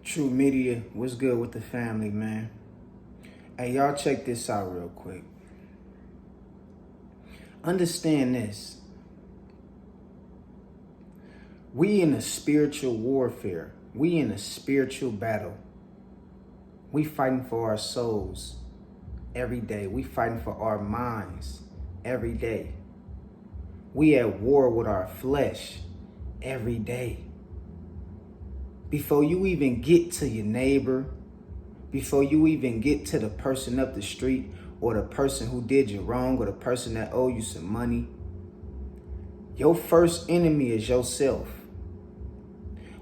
True Media, what's good with the family, man? Hey, y'all check this out real quick. Understand this. We in a spiritual warfare. We in a spiritual battle. We fighting for our souls every day. We fighting for our minds every day. We at war with our flesh every day. Before you even get to your neighbor, before you even get to the person up the street or the person who did you wrong or the person that owe you some money, your first enemy is yourself.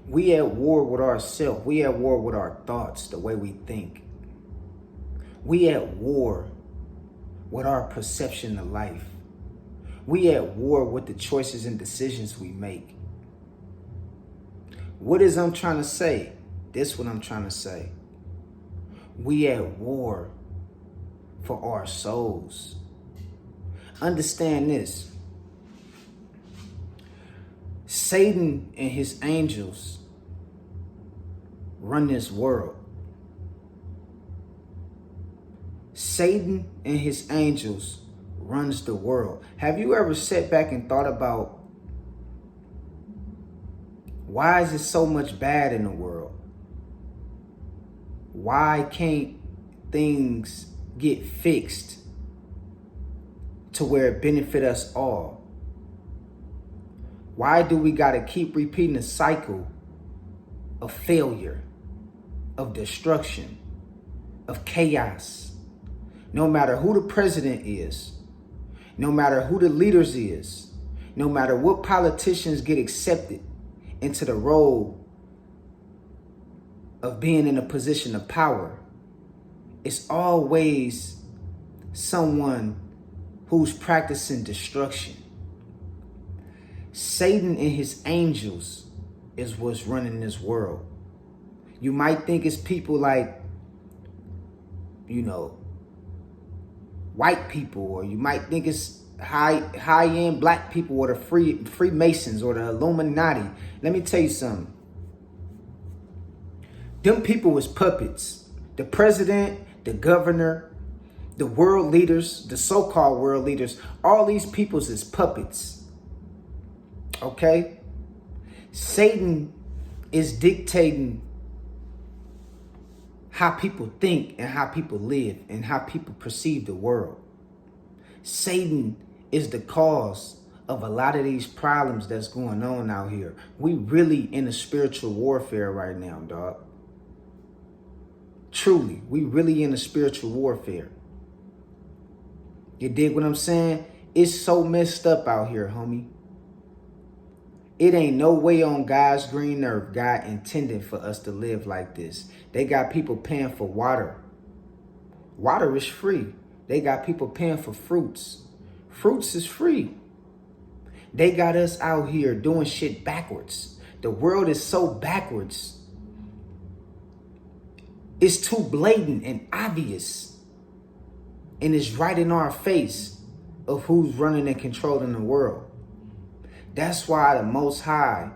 We at war with ourselves. We at war with our thoughts, the way we think. We at war with our perception of life. We at war with the choices and decisions we make. What is I'm trying to say? This what I'm trying to say. We at war for our souls. Understand this. Satan and his angels run this world. Satan and his angels runs the world. Have you ever sat back and thought about why is there so much bad in the world? Why can't things get fixed to where it benefit us all? Why do we got to keep repeating the cycle of failure, of destruction, of chaos? No matter who the president is, no matter who the leaders is, no matter what politicians get accepted into the role of being in a position of power, it's always someone who's practicing destruction. Satan and his angels is what's running this world. You might think it's people like, white people, or you might think it's high-end black people or the Freemasons or the Illuminati. Let me tell you something. Them people was puppets. The president, the governor, the world leaders, the so-called world leaders, all these peoples is puppets. Okay? Satan is dictating how people think and how people live and how people perceive the world. Satan is the cause of a lot of these problems that's going on out here. We really in a spiritual warfare right now, dog. Truly, we really in a spiritual warfare. You dig what I'm saying? It's so messed up out here, homie. It ain't no way on God's green earth God intended for us to live like this. They got people paying for water. Water is free. They got people paying for fruits. Fruits is free. They got us out here doing shit backwards. The world is so backwards. It's too blatant and obvious. And it's right in our face of who's running and controlling the world. That's why the Most High,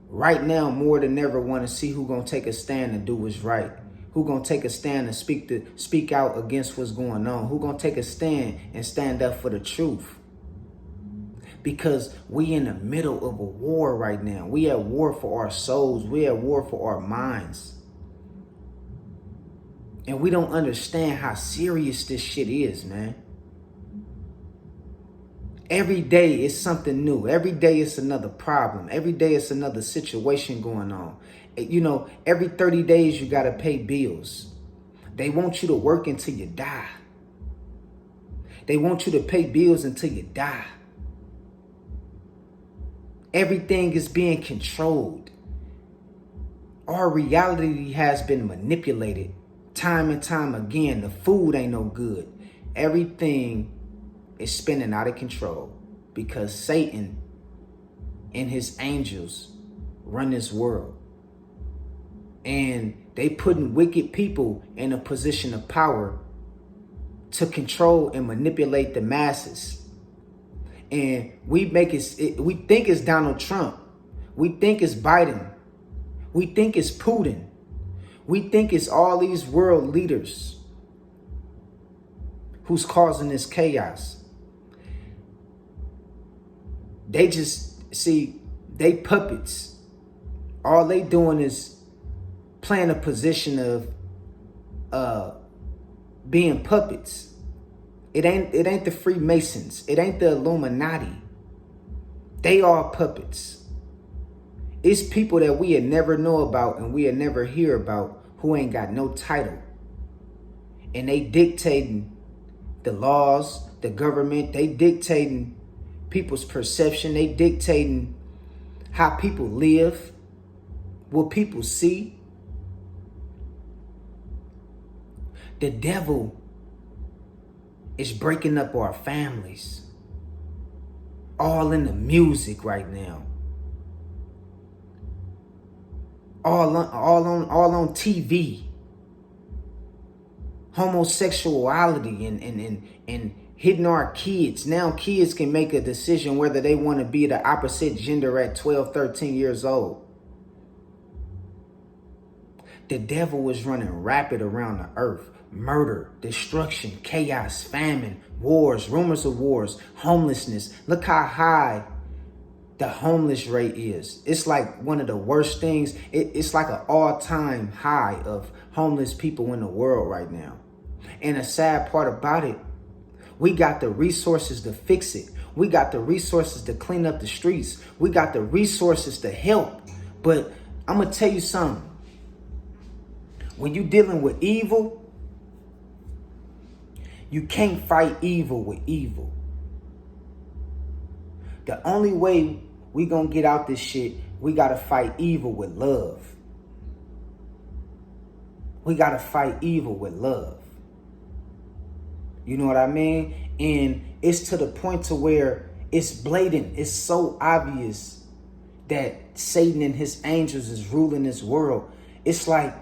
right now, more than ever, want to see who gonna take a stand and do what's right. Who gonna take a stand and speak out against what's going on? Who gonna take a stand and stand up for the truth? Because we in the middle of a war right now. We at war for our souls. We at war for our minds. And we don't understand how serious this shit is, man. Every day is something new. Every day it's another problem. Every day it's another situation going on. Every 30 days you got to pay bills. They want you to work until you die. They want you to pay bills until you die. Everything is being controlled. Our reality has been manipulated time and time again. The food ain't no good. Everything is spinning out of control because Satan and his angels run this world. And they putting wicked people in a position of power to control and manipulate the masses. And we think it's Donald Trump. We think it's Biden. We think it's Putin. We think it's all these world leaders who's causing this chaos. They just, see, they puppets. All they doing is playing a position of being puppets. It ain't the Freemasons. It ain't the Illuminati. They are puppets. It's people that we had never know about and we had never hear about who ain't got no title. And they dictating the laws, the government. They dictating people's perception. They dictating how people live, what people see. The devil is breaking up our families. All in the music right now. All on TV. Homosexuality and hitting our kids. Now kids can make a decision whether they want to be the opposite gender at 12, 13 years old. The devil is running rapid around the earth. Murder, destruction, chaos, famine, wars, rumors of wars, homelessness. Look how high the homeless rate is. It's like one of the worst things. It's like an all-time high of homeless people in the world right now. And the sad part about it, we got the resources to fix it. We got the resources to clean up the streets. We got the resources to help. But I'm going to tell you something. When you're dealing with evil, you can't fight evil with evil. The only way we gonna get out this shit, we gotta fight evil with love. We gotta fight evil with love. You know what I mean? And it's to the point to where it's blatant. It's so obvious that Satan and his angels is ruling this world. It's like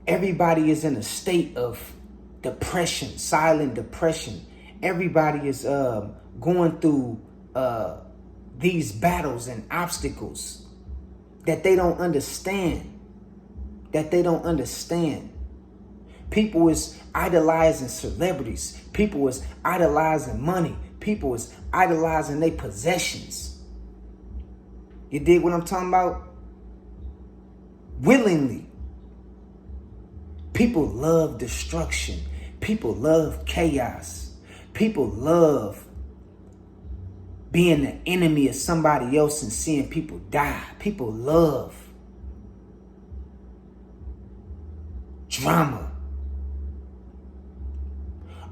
everybody is in a state of depression, silent depression. Everybody is going through these battles and obstacles that they don't understand. People is idolizing celebrities. People is idolizing money. People is idolizing their possessions. You dig what I'm talking about? Willingly. People love destruction. People love chaos. People love being the enemy of somebody else and seeing people die. People love drama.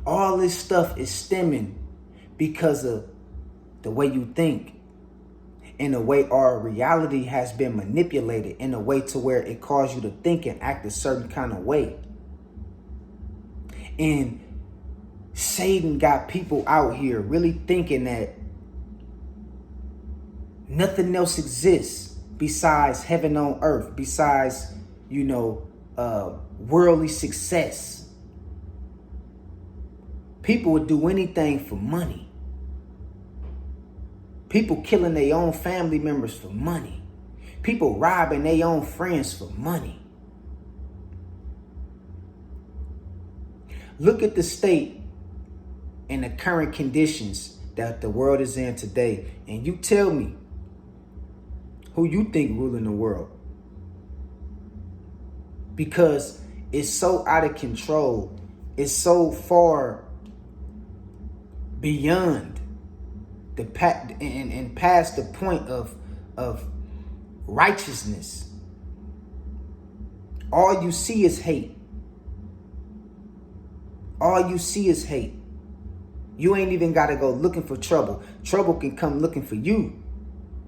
All this stuff is stemming because of the way you think and the way our reality has been manipulated in a way to where it causes you to think and act a certain kind of way. And Satan got people out here really thinking that nothing else exists besides heaven on earth, besides, worldly success. People would do anything for money. People killing their own family members for money. People robbing their own friends for money. Look at the state and the current conditions that the world is in today. And you tell me who you think ruling the world. Because it's so out of control. It's so far beyond and past the point of righteousness. All you see is hate. All you see is hate. You ain't even got to go looking for trouble. Trouble can come looking for you.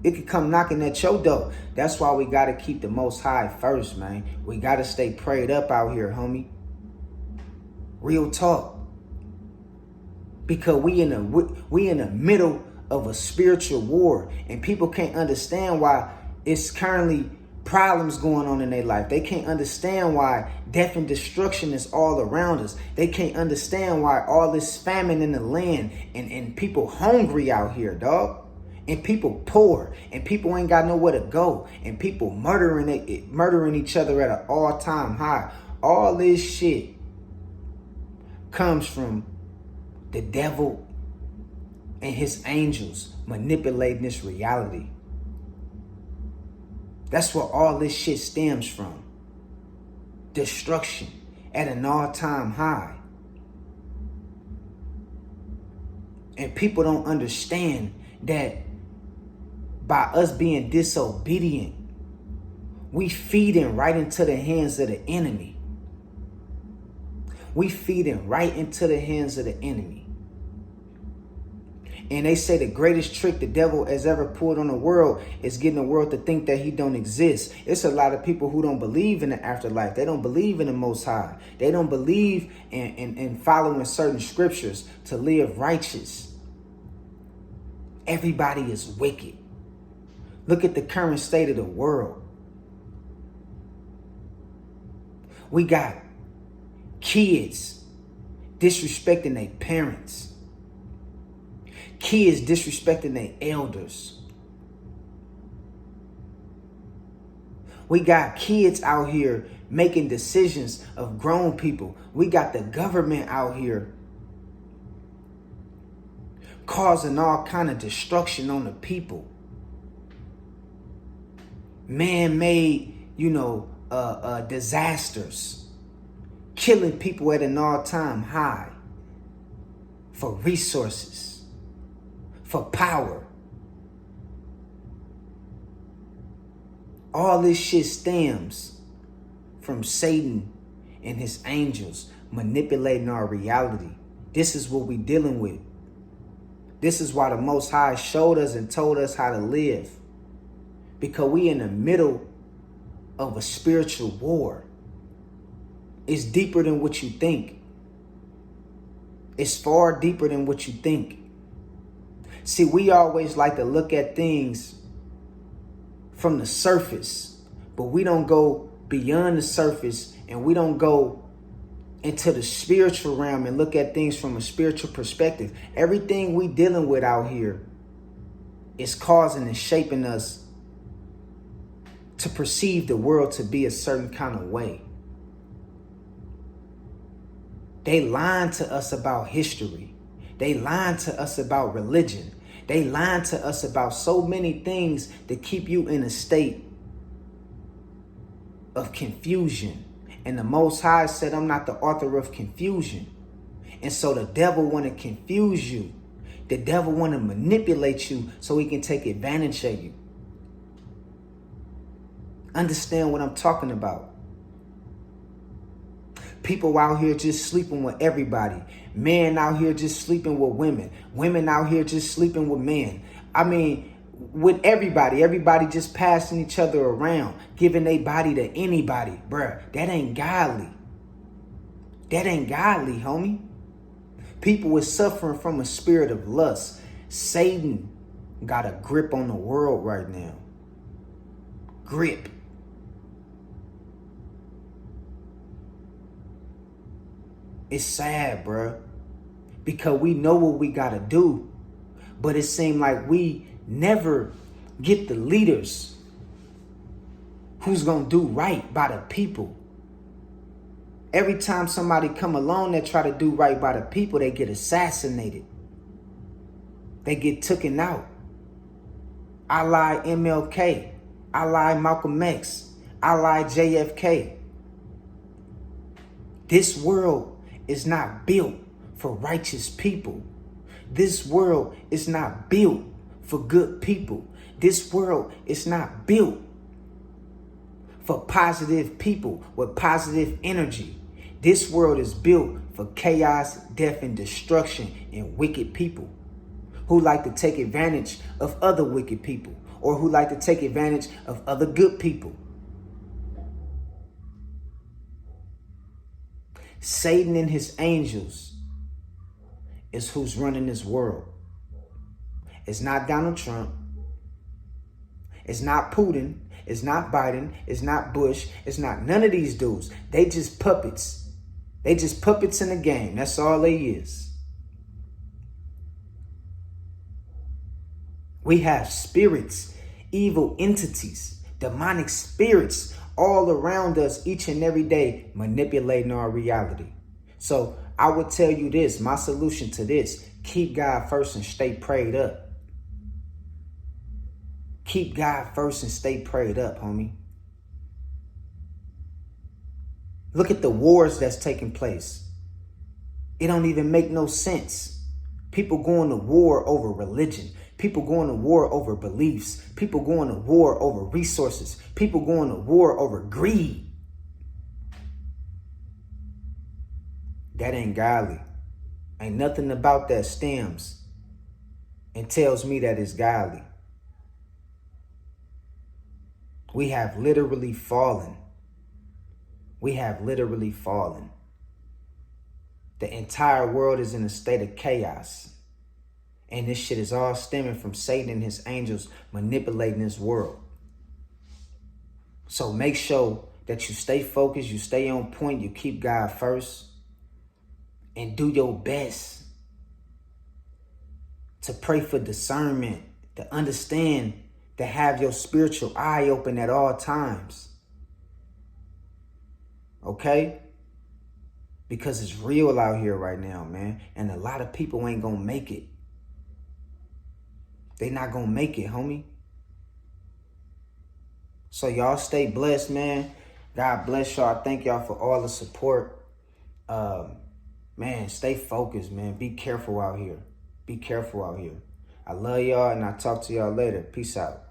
It can come knocking at your door. That's why we got to keep the Most High first, man. We got to stay prayed up out here, homie. Real talk. Because we in the middle of a spiritual war, and people can't understand why it's currently problems going on in their life. They can't understand why death and destruction is all around us. They can't understand why all this famine in the land and people hungry out here, dog. And people poor, and people ain't got nowhere to go, and people murdering each other at an all-time high. All this shit comes from the devil and his angels manipulating this reality. That's where all this shit stems from. Destruction at an all-time high. And people don't understand that by us being disobedient, we feeding right into the hands of the enemy. We feeding right into the hands of the enemy. And they say the greatest trick the devil has ever pulled on the world is getting the world to think that he don't exist. It's a lot of people who don't believe in the afterlife. They don't believe in the Most High. They don't believe in following certain scriptures to live righteous. Everybody is wicked. Look at the current state of the world. We got kids disrespecting their parents. Kids disrespecting their elders. We got kids out here making decisions of grown people. We got the government out here causing all kind of destruction on the people. Man-made, disasters. Killing people at an all-time high. For resources. For power. All this shit stems from Satan and his angels manipulating our reality. This is what we're dealing with. This is why the Most High showed us and told us how to live. Because we in the middle of a spiritual war. It's deeper than what you think. It's far deeper than what you think. See, we always like to look at things from the surface, but we don't go beyond the surface, and we don't go into the spiritual realm and look at things from a spiritual perspective. Everything we dealing with out here is causing and shaping us to perceive the world to be a certain kind of way. They lying to us about history. They lying to us about religion. They lying to us about so many things to keep you in a state of confusion. And the Most High said, I'm not the author of confusion. And so the devil want to confuse you. The devil want to manipulate you so he can take advantage of you. Understand what I'm talking about. People out here just sleeping with everybody. Men out here just sleeping with women. Women out here just sleeping with men. I mean, with everybody. Everybody just passing each other around. Giving their body to anybody. Bruh, that ain't godly. That ain't godly, homie. People is suffering from a spirit of lust. Satan got a grip on the world right now. Grip. It's sad, bruh, because we know what we got to do, but it seems like we never get the leaders who's going to do right by the people. Every time somebody come along that try to do right by the people, they get assassinated. They get taken out. I lie MLK. I lie Malcolm X. I lie JFK. This world is not built for righteous people. This world is not built for good people. This world is not built for positive people with positive energy. This world is built for chaos, death, and destruction and wicked people who like to take advantage of other wicked people or who like to take advantage of other good people. Satan and his angels is who's running this world. It's not Donald Trump. It's not Putin. It's not Biden. It's not Bush. It's not none of these dudes. They just puppets. They just puppets in the game. That's all they is. We have spirits, evil entities, demonic spirits all around us each and every day manipulating our reality. So I would tell you this, my solution to this, keep God first and stay prayed up. Keep God first and stay prayed up, homie. Look at the wars that's taking place. It don't even make no sense. People going to war over religion. People going to war over beliefs. People going to war over resources. People going to war over greed. That ain't godly. Ain't nothing about that stems and tells me that it's godly. We have literally fallen. We have literally fallen. The entire world is in a state of chaos. And this shit is all stemming from Satan and his angels manipulating this world. So make sure that you stay focused, you stay on point, you keep God first, and do your best to pray for discernment, to understand, to have your spiritual eye open at all times. Okay? Because it's real out here right now, man. And a lot of people ain't gonna make it. They not gonna make it, homie. So y'all stay blessed, man. God bless y'all. Thank y'all for all the support. Man, stay focused, man. Be careful out here. Be careful out here. I love y'all, and I'll talk to y'all later. Peace out.